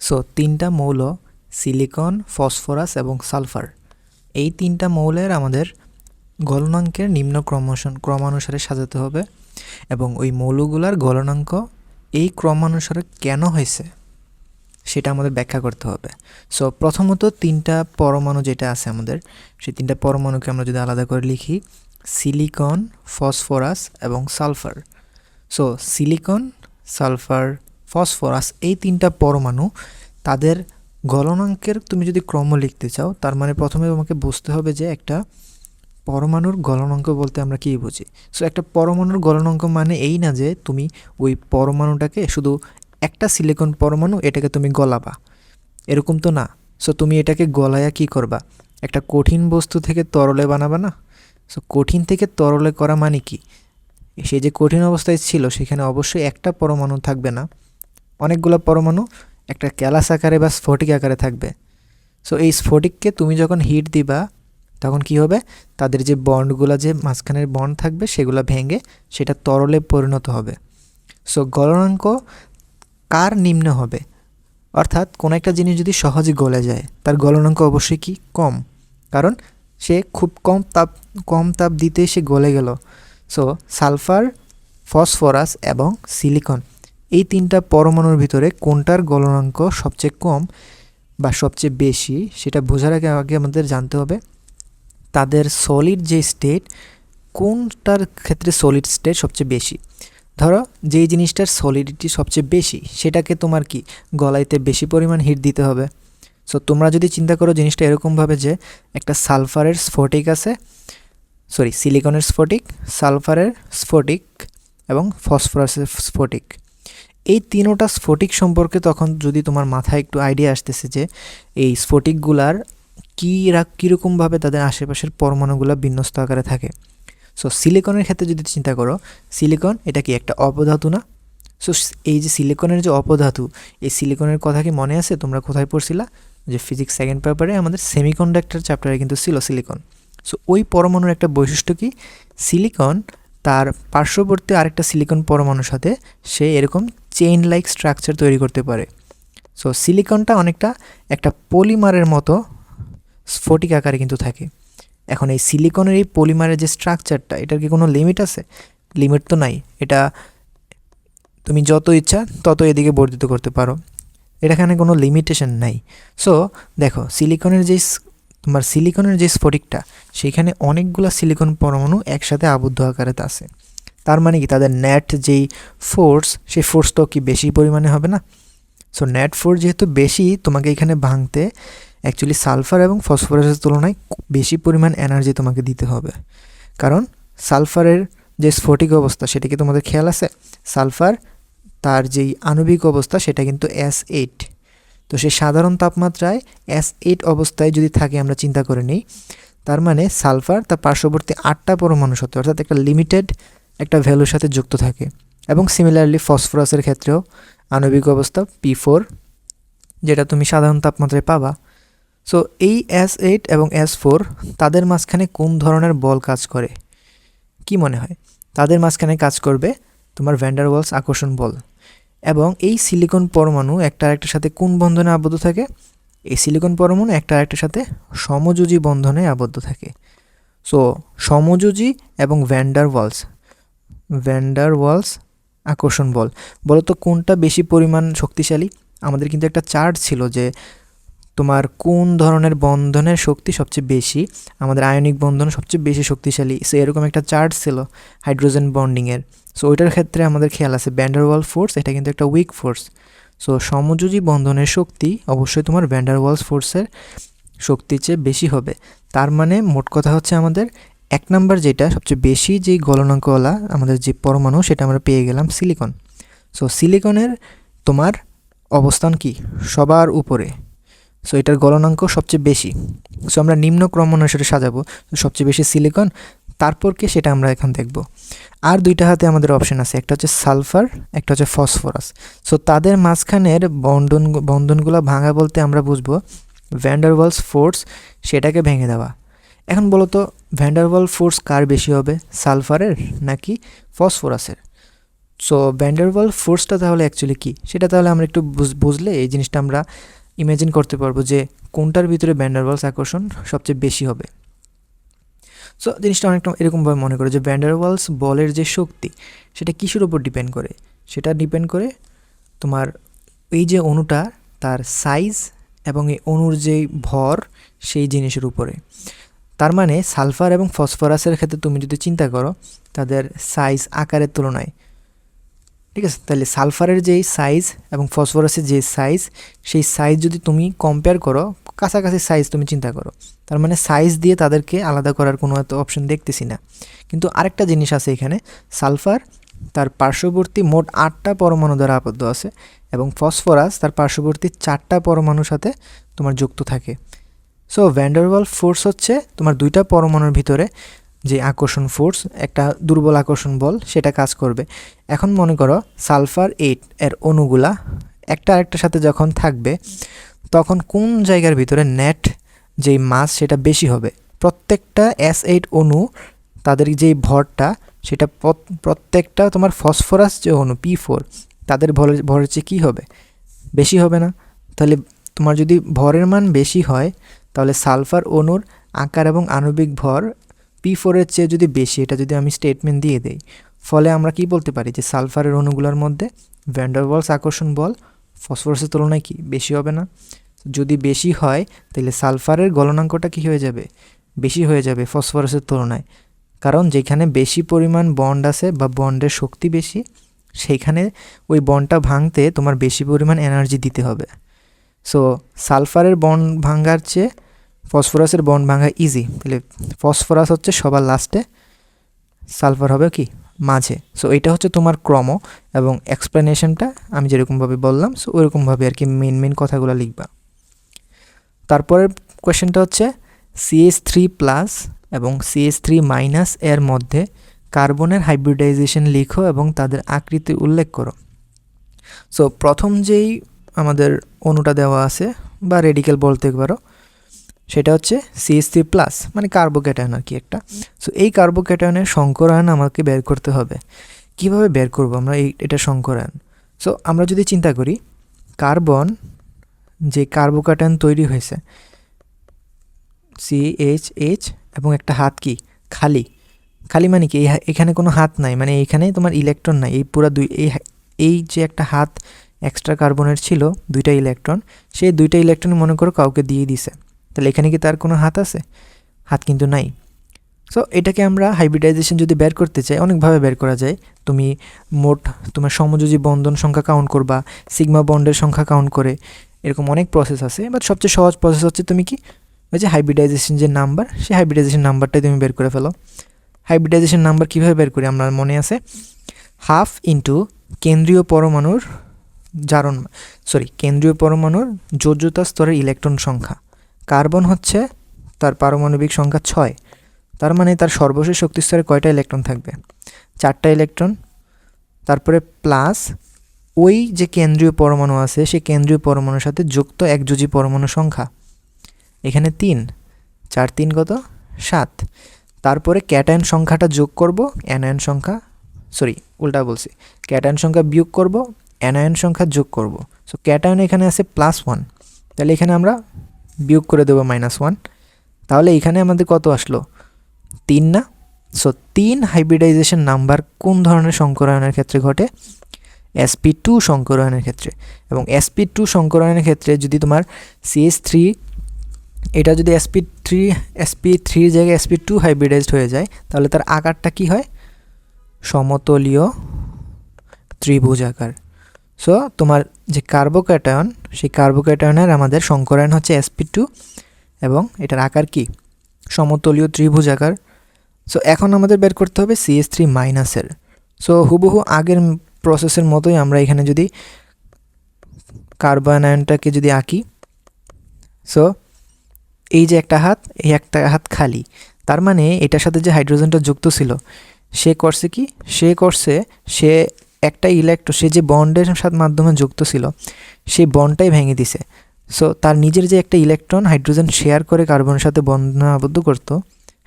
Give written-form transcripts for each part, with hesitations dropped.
So তিনটা মৌল silicon, phosphorus এবং সালফার, এই তিনটা মৌলের আমাদের গলনাঙ্কের নিম্ন ক্রমানুসারে সাজাতে হবে এবং ওই মৌলগুলার গলনাঙ্ক এই ক্রমানুসারে কেন হয়েছে সেটা আমাদের ব্যাখ্যা করতে হবে। সো প্রথমত তিনটা পরমাণু যেটা আছে আমাদের, সেই তিনটা পরমাণুকে আমরা যদি আলাদা করে লিখি, সিলিকন, ফসফরাস এবং sulphur. So silicon, sulphur, phosphorus এই তিনটা পরমাণু, তাদের গলনাঙ্কের তুমি যদি ক্রম লিখতে চাও, তার মানে প্রথমে তোমাকে বুঝতে হবে যে একটা পরমাণুর গলনাঙ্ক বলতে আমরা কী বুঝি। সো একটা পরমাণুর গলনাঙ্ক মানে এই না যে তুমি ওই পরমাণুটাকে শুধু একটা সিলিকন পরমাণু এটাকে তুমি গলাবা, এরকম তো না। সো তুমি এটাকে গলায়া কী করবা, একটা কঠিন বস্তু থেকে তরলে বানাবা না। সো কঠিন থেকে তরলে করা মানে কি, সে যে কঠিন অবস্থায় ছিল সেখানে অবশ্যই একটা পরমাণু থাকবে না, অনেকগুলো পরমাণু একটা ক্যালাস আকারে বা স্ফটিক আকারে থাকবে। সো এই স্ফটিককে তুমি যখন হিট দিবা তখন কি হবে, তাদের যে বন্ডগুলো, যে মাঝখানের বন্ড থাকবে সেগুলো ভেঙে সেটা তরলে পরিণত হবে। সো গলনাঙ্ক কার নিম্ন হবে, অর্থাৎ কোনো একটা জিনিস যদি সহজে গলে যায় তার গলনাঙ্ক অবশ্যই কি কম, কারণ সে খুব কম তাপ দিতেই সে গলে গেল। সো সালফার, ফসফরাস এবং সিলিকন এই তিনটা পরমাণুর ভিতরে কোনটার গলনাঙ্ক সবচেয়ে কম বা সবচেয়ে বেশি সেটা বোঝার আগে আমাদের জানতে হবে তাদের সলিড যে স্টেট, কোনটার ক্ষেত্রে সলিড স্টেট সবচেয়ে বেশি। ধরো যেই জিনিসটার সলিডিটি সবচেয়ে বেশি সেটাকে তোমার কি গলাইতে বেশি পরিমাণ হিট দিতে হবে। সো তোমরা যদি চিন্তা করো জিনিসটা এরকমভাবে যে একটা সালফারের স্ফটিক আছে, সিলিকনের স্ফটিক, সালফারের স্ফটিক এবং ফসফরাসের স্ফটিক, এই তিনোটা স্ফটিক সম্পর্কে তখন যদি তোমার মাথায় একটু আইডিয়া আসতেছে যে এই স্ফটিকগুলার কীরকমভাবে তাদের আশেপাশের পরমাণুগুলো বিন্যস্ত আকারে থাকে। সো সিলিকনের ক্ষেত্রে যদি চিন্তা করো, সিলিকন এটা কি একটা অপধাতু না? সো এই যে সিলিকনের যে অপধাতু, এই সিলিকনের কথা কি মনে আছে, তোমরা কোথায় পড়ছিলা, যে ফিজিক্স সেকেন্ড পেপারে আমাদের সেমিকন্ডাক্টর চ্যাপ্টারে কিন্তু ছিল সিলিকন। সো ওই পরমাণুর একটা বৈশিষ্ট্য কি, সিলিকন তার পার্শ্ববর্তী আরেকটা সিলিকন পরমাণুর সাথে সে এরকম চেইন লাইক স্ট্রাকচার তৈরি করতে পারে। সো সিলিকনটা অনেকটা একটা পলিমারের মতো স্ফটিক আকারে কিন্তু থাকে। এখন এই সিলিকনের এই পলিমারের যে স্ট্রাকচারটা, এটার কি কোনো লিমিট আছে? লিমিট তো নাই, এটা তুমি যত ইচ্ছা তত এদিকে বর্ধিত করতে পারো, এখানে কোনো লিমিটেশন নাই। সো দেখো সিলিকনের যে স্ফটিকটা, সেখানে অনেকগুলো সিলিকন পরমাণু একসাথে আবদ্ধ আকারে আছে। তার মানে কি তাদের নেট যেই ফোর্স, সেই ফোর্সটাও কি বেশি পরিমাণে হবে না? সো নেট ফোর্স যেহেতু বেশি, তোমাকে এখানে ভাঙতে অ্যাকচুয়ালি সালফার এবং ফসফরাসের তুলনায় বেশি পরিমাণ এনার্জি তোমাকে দিতে হবে। কারণ সালফারের যে স্ফটিক অবস্থা সেটা কি তোমাদের খেয়াল আছে? সালফার তার যেই আণবিক অবস্থা সেটা কিন্তু S8। তো সে সাধারণ তাপমাত্রায় S8 অবস্থায় যদি থাকে, আমরা চিন্তা করে নিই, তার মানে সালফার তার পার্শ্ববর্তী 8টা পরমাণুর সাথে, অর্থাৎ একটা লিমিটেড একটা ভ্যালুর সাথে যুক্ত থাকে। এবং সিমিলারলি ফসফরাসের ক্ষেত্রেও আণবিক অবস্থা P4, যেটা তুমি সাধারণ তাপমাত্রায় পাবা। সো এই S8 এবং S4 তাদের মাঝখানে কোন ধরনের বল কাজ করে, কি মনে হয়? তাদের মাঝখানে কাজ করবে তোমার ভ্যান ডার ওয়ালস আকর্ষণ বল। এবং এই সিলিকন পরমাণু একটা আরেকটার সাথে কোন বন্ধনে আবদ্ধ থাকে? এই সিলিকন পরমাণু একটা আরেকটার সাথে সমযোজী বন্ধনে আবদ্ধ থাকে। সো সমযোজী এবং ভ্যান ডার ওয়ালস আকর্ষণ বল, বলতো কোনটা বেশি পরিমাণ শক্তিশালী? আমাদের কিন্তু একটা চার্ট ছিল যে তোমার কোন ধরনের বন্ধনের শক্তি সবচেয়ে বেশি, আমাদের আয়নিক বন্ধন সবচেয়ে বেশি শক্তিশালী, সো এরকম একটা চার্ট ছিল হাইড্রোজেন বন্ডিংয়ের। সো ওইটার ক্ষেত্রে আমাদের খেয়াল আছে ভ্যান ডার ওয়ালস ফোর্স, এটা কিন্তু একটা উইক ফোর্স। সো সমযোজী বন্ধনের শক্তি অবশ্যই তোমার ভ্যান ডার ওয়ালস ফোর্সের শক্তির চেয়ে বেশি হবে। তার মানে মোট কথা হচ্ছে আমাদের 1 নাম্বার যেটা সবচেয়ে বেশি যেই গলনাঙ্কওয়ালা আমাদের যে পরমাণু, সেটা আমরা পেয়ে গেলাম সিলিকন। সো সিলিকনের তোমার অবস্থান কি সবার উপরে, সো এটার গলনাঙ্ক সবচেয়ে বেশি। সো আমরা নিম্ন ক্রম অনুসারে সাজাবো, সবচেয়ে বেশি সিলিকন, তারপর কি সেটা আমরা এখন দেখব। আর দুইটা হাতে আমাদের অপশন আছে, একটা হচ্ছে সালফার, একটা হচ্ছে ফসফরাস। সো তাদের মাঝখানের বন্ধনগুলো ভাঙা বলতে আমরা বুঝবো ভ্যান ডার ওয়ালস ফোর্স, সেটাকে ভেঙে দেওয়া। এখন বলো তো ভ্যান ডার ওয়ালস ফোর্স কার বেশি হবে, সালফারের নাকি ফসফরাসের? সো ভ্যান ডার ওয়ালস ফোর্সটা তাহলে অ্যাকচুয়ালি কী, সেটা তাহলে আমরা একটু বুঝলে এই জিনিসটা আমরা ইমাজিন করতে পারবো যে কোনটার ভিতরে ভ্যান ডার ওয়ালস আকর্ষণ সবচেয়ে বেশি হবে। সো জিনিসটা অনেকটা এরকমভাবে মনে করে যে ভ্যান ডার ওয়ালস বলের যে শক্তি সেটা কিসের উপর ডিপেন্ড করে, সেটা ডিপেন্ড করে তোমার এই যে অণুটা তার সাইজ এবং এই অণুর যেই ভর সেই জিনিসের উপরে। তার মানে সালফার এবং ফসফরাসের ক্ষেত্রে তুমি যদি চিন্তা করো তাদের সাইজ আকারের তুলনায়, ঠিক আছে, তাহলে সালফারের যেই সাইজ এবং ফসফরাসের যে সাইজ সেই সাইজ যদি তুমি কম্পেয়ার করো, কাছাকাছি সাইজ তুমি চিন্তা করো, তার মানে সাইজ দিয়ে তাদেরকে আলাদা করার কোনো এত অপশন দেখতেছি না। কিন্তু আরেকটা জিনিস আছে এখানে, সালফার তার পার্শ্ববর্তী মোট 8টা পরমাণু দ্বারা আবদ্ধ আছে এবং ফসফরাস তার পার্শ্ববর্তী 4টা পরমাণুর সাথে তোমার যুক্ত থাকে। So van der Waals force হচ্ছে তোমার 2টা পরমাণুর ভিতরে যে আকর্ষণ ফোর্স, একটা দুর্বল আকর্ষণ বল, সেটা কাজ করবে। এখন মনে করো সালফার 8 এর অণুগুলা একটা আরেকটার সাথে যখন থাকবে তখন কোন জায়গার ভিতরে নেট যেই মাস সেটা বেশি হবে। প্রত্যেকটা S8 অণু তাদের যেই ভরটা সেটা প্রত্যেকটা তোমার ফসফরাস যে অণু P4 তাদের ভরের চেয়ে কী হবে, বেশি হবে না? তাহলে তোমার যদি ভরের মান বেশি হয় তাহলে সালফার অণুর আকার এবং আণবিক ভর P4-এর চেয়ে যদি বেশি, এটা যদি আমি স্টেটমেন্ট দিয়ে দেই, ফলে আমরা কি বলতে পারি যে সালফারের অণুগুলোর মধ্যে ভ্যান ডার ওয়ালস আকর্ষণ বল ফসফরাসের তুলনায় কি বেশি হবে না? যদি বেশি হয় তাহলে সালফারের গলনাঙ্কটা কি হয়ে যাবে, বেশি হয়ে যাবে ফসফরাসের তুলনায়, কারণ যেখানে বেশি পরিমাণ বন্ড আছে বা বন্ডের শক্তি বেশি সেইখানে ওই বন্ডটা ভাঙতে তোমার বেশি পরিমাণ এনার্জি দিতে হবে। সো সালফারের বন্ড ভাঙার চেয়ে ফসফরাসের বন্ড ভাঙা ইজি, তাহলে ফসফরাস হচ্ছে সবার লাস্টে, সালফার হবে কি মাঝে। সো এটা হচ্ছে তোমার ক্রম এবং এক্সপ্লেনেশনটা আমি যেরকমভাবে বললাম সো ওইরকমভাবে আর কি মেন কথাগুলো লিখবা। তারপরের কোয়েশ্চেনটা হচ্ছে CH3+ এবং CH3- এর মধ্যে কার্বনের হাইব্রিডাইজেশন লিখো এবং তাদের আকৃতি উল্লেখ করো। সো প্রথম যেই আমাদের অণুটা দেওয়া আছে বা রেডিক্যাল বলতে পারো সেটা হচ্ছে CH3+, মানে কার্বোক্যাটায়ন আর কি একটা। সো এই কার্বোক্যাটায়নের সংকরায়ন আমাকে বের করতে হবে। কিভাবে বের করব আমরা এটা সংকরায়ন? সো আমরা যদি চিন্তা করি কার্বন যে কার্বোক্যাটায়ন তৈরি হয়েছে CHH এবং একটা হাত কি খালি, খালি মানে কি এখানে কোনো হাত নাই, মানে এইখানে তোমার ইলেকট্রন নাই, এই পুরা এই যে একটা হাত এক্সট্রা কার্বনের ছিল 2টা ইলেকট্রন, সেই 2টা ইলেকট্রন মনে করো কাউকে দিয়ে দিছে, তাহলে এখানে কি তার কোনো হাত আছে? হাত কিন্তু নাই। সো এটাকে আমরা হাইব্রিডাইজেশন যদি বের করতে চাই অনেকভাবে বের করা যায়। তুমি মোট তোমার সমযোজী বন্ধন সংখ্যা কাউন্ট করবা, সিগমা বন্ডের সংখ্যা কাউন্ট করে, এরকম অনেক প্রসেস আছে। বাট সবচেয়ে সহজ প্রসেস হচ্ছে তুমি কি ওই যে হাইব্রিডাইজেশন যে নাম্বার, সেই হাইব্রিডাইজেশন নাম্বারটাই তুমি বের করে ফেলো। হাইব্রিডাইজেশন নাম্বার কীভাবে বের করি আমরা মনে আছে, হাফ ইন্টু কেন্দ্রীয় পরমাণুর কেন্দ্রীয় পরমাণুর যোজ্যতা স্তরের ইলেকট্রন সংখ্যা। কার্বন হচ্ছে তার পারমাণবিক সংখ্যা 6, তার মানে তার সর্বশেষ শক্তি স্তরে কয়টা ইলেকট্রন থাকবে? 4টা ইলেকট্রন। তারপরে প্লাস ওই যে কেন্দ্রীয় পরমাণু আছে সেই কেন্দ্রীয় পরমাণুর সাথে যুক্ত একযোজী পরমাণু সংখ্যা, এখানে 3, 4 3 কত 7। তারপরে ক্যাটায়ন সংখ্যাটা যোগ করব, অ্যানায়ন সংখ্যা উল্টা বলছি, ক্যাটায়ন সংখ্যা বিয়োগ করব, অ্যানায়ন সংখ্যা যোগ করব। সো ক্যাটায়ন এখানে আছে +1, তাহলে এখানে আমরা বিয়োগ করে দেবো -1, তাহলে এখানে আমাদের কত আসলো 3 না? সো 3 হাইব্রিডাইজেশন নাম্বার কোন ধরনের সংকরায়নের ক্ষেত্রে ঘটে? sp2 সংকরায়নের ক্ষেত্রে। এবং sp2 সংকরায়নের ক্ষেত্রে যদি তোমার CH3 এটা যদি sp3 জায়গায় sp2 হাইব্রিডাইজড হয়ে যায় তাহলে তার আকারটা কি হয়? সমতলীয় ত্রিভুজ আকার। সো তোমার যে কার্বোক্যাটায়ন সেই কার্বোক্যাটায়নের আমাদের সংকরায়ন হচ্ছে sp2 এবং এটার আকার কি সমতলীয় ত্রিভুজ আকার। সো এখন আমাদের বের করতে হবে CH3-এর। সো হুবহু আগের প্রসেসের মতোই আমরা এখানে যদি কার্বনায়নটাকে যদি আঁকি, সো এই যে একটা হাত, এই একটা হাত খালি, তার মানে এটার সাথে যে হাইড্রোজেনটা যুক্ত ছিল সে করছে কি, সে একটা ইলেকট্রন, সে যে বন্ডের সাথে মাধ্যমে যুক্ত ছিল সেই বন্ডটাই ভেঙে দিছে। সো তার নিজের যে একটা ইলেকট্রন হাইড্রোজেন শেয়ার করে কার্বনের সাথে বন্ধনে আবদ্ধ করতো,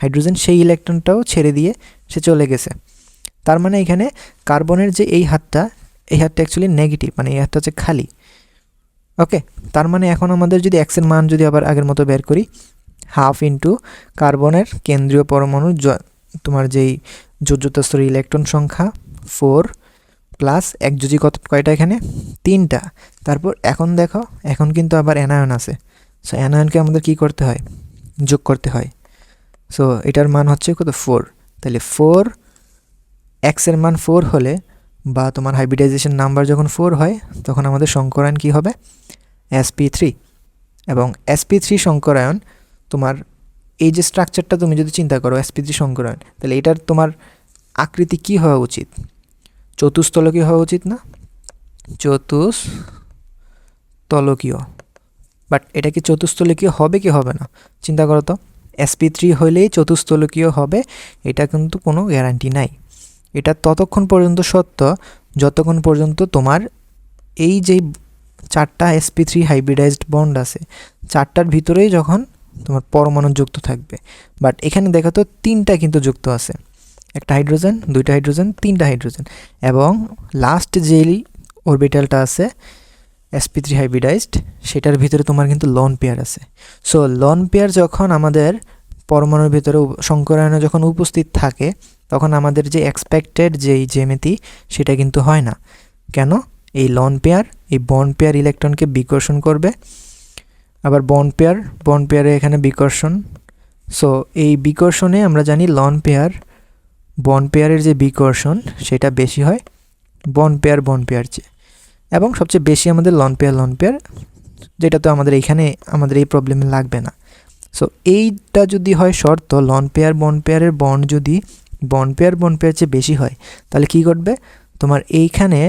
হাইড্রোজেন সেই ইলেকট্রনটাও ছেড়ে দিয়ে সে চলে গেছে। তার মানে এখানে কার্বনের যে এই হাতটা অ্যাকচুয়ালি নেগেটিভ, মানে এই হাতটা হচ্ছে খালি। ওকে, তার মানে এখন আমাদের যদি এক্সের মান যদি আবার আগের মতো বের করি, হাফ ইন্টু কার্বনের কেন্দ্রীয় পরমাণু তোমার যেই যোজ্যতা স্তরের ইলেকট্রন সংখ্যা 4 প্লাস একযোজি কয়টা এখানে 3টা। তারপর এখন দেখো, এখন কিন্তু আবার অ্যানায়ন আছে। সো অ্যানায়নকে আমাদের কি করতে হয়, যোগ করতে হয়। সো এটার মান হচ্ছে কত 4, তাহলে 4 এক্সের মান 4 হলে বা তোমার হাইব্রিডাইজেশন নাম্বার যখন 4 হয় তখন আমাদের সংকরায়ন কি হবে, sp3। এবং sp3 সংকরায়ন তোমার এই যে স্ট্রাকচারটা তুমি যদি চিন্তা করো sp3 সংকরায়ন, তাহলে এটার তোমার আকৃতি কি হওয়া উচিত, চতুস্তলকীয় হওয়া উচিত না, চতুস্তলকীয়। বাট এটা কি চতুস্তলকীয় হবে কি হবে না, চিন্তা করো তো। sp3 হলেই চতুস্তলকীয় হবে এটা কিন্তু কোনো গ্যারান্টি নাই। এটা ততক্ষণ পর্যন্ত সত্য যতক্ষণ পর্যন্ত তোমার এই যে 4টা sp3 হাইব্রিডাইজড বন্ড আছে 4টার ভিতরেই যখন তোমার পরমাণু যুক্ত থাকবে। বাট এখানে দেখো তো 3টা কিন্তু যুক্ত আছে, একটা হাইড্রোজেন, 2টা হাইড্রোজেন, 3টা হাইড্রোজেন, এবং লাস্ট যেই অরবিটালটা আছে sp3 হাইব্রিডাইজড সেটার ভিতরে তোমার কিন্তু লোন পেয়ার আছে। সো লোন পেয়ার যখন আমাদের পরমাণুর ভিতরে সংকরায়নে যখন উপস্থিত থাকে তখন আমাদের যে এক্সপেক্টেড যেই জ্যামিতি সেটা কিন্তু হয় না। কেন, এই লোন পেয়ার এই বন্ড পেয়ার ইলেকট্রনকে বিকর্ষণ করবে, আবার বন্ড পেয়ারে এখানে বিকর্ষণ। সো এই বিকর্ষণে আমরা জানি লোন পেয়ার বন্ড পেয়ারের যে বিকর্ষণ সেটা বেশি হয় বন্ড পেয়ার চেয়ে, এবং সবচেয়ে বেশি আমাদের লোন পেয়ার, যেটা তো আমাদের এইখানে আমাদের এই প্রবলেমে লাগবে না। সো এইটা যদি হয় শর্ত, লোন পেয়ার বন্ড পেয়ারের বন্ড যদি বন্ড পেয়ার চেয়ে বেশি হয় তাহলে কি ঘটবে, তোমার এইখানে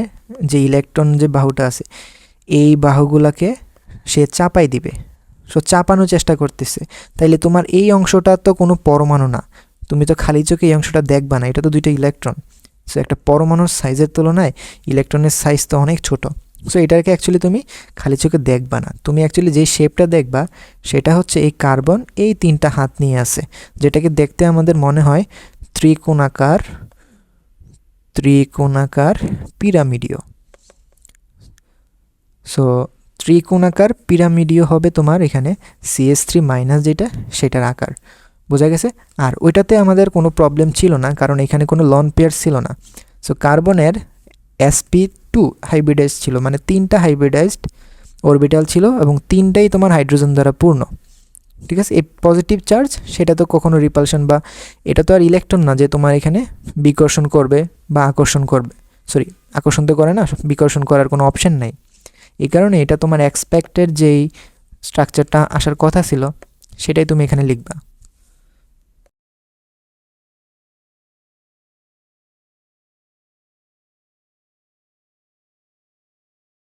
যে ইলেকট্রন যে বাহুটা আছে এই বাহুগুলোকে সে চাপাই দিবে। সো চাপানোর চেষ্টা করতেছে, তাইলে তোমার এই অংশটা তো কোনো পরমাণু না, তুমি তো খালি চোখে এই অংশটা দেখবা না, এটা তো দুইটা ইলেকট্রন। সো একটা পরমাণুর সাইজের তুলনায় ইলেকট্রনের সাইজ তো অনেক ছোট। সো এটাকে অ্যাকচুয়ালি তুমি খালি চোখে দেখবা না, তুমি অ্যাকচুয়ালি যেই শেপটা দেখবা সেটা হচ্ছে এই কার্বন এই 3টা হাত নিয়ে আছে, যেটাকে দেখতে আমাদের মনে হয় ত্রিকোণাকার পিরামিডীয়। সো ত্রিকোণাকার পিরামিডীয় হবে তোমার এখানে CH3 মাইনাস যেটা সেটার আকার, বোঝা গেছে। আর ওইটাতে আমাদের কোনো প্রবলেম ছিল না কারণ এখানে কোনো লোন পেয়ার ছিল না। সো কার্বনের sp2 হাইব্রিডাইজ ছিল, মানে 3টা হাইব্রিডাইজড অরবিটাল ছিল এবং 3টাই তোমার হাইড্রোজেন দ্বারা পূর্ণ, ঠিক আছে। এই পজিটিভ চার্জ সেটা তো কখনো রিপালশন বা এটা তো আর ইলেকট্রন না যে তোমার এখানে বিকর্ষণ করবে বা আকর্ষণ করবে, আকর্ষণ তো করে না, বিকর্ষণ করার কোনো অপশন নাই। এই কারণে এটা তোমার এক্সপেক্টেড যেই স্ট্রাকচারটা আসার কথা ছিল সেটাই তুমি এখানে লিখবা।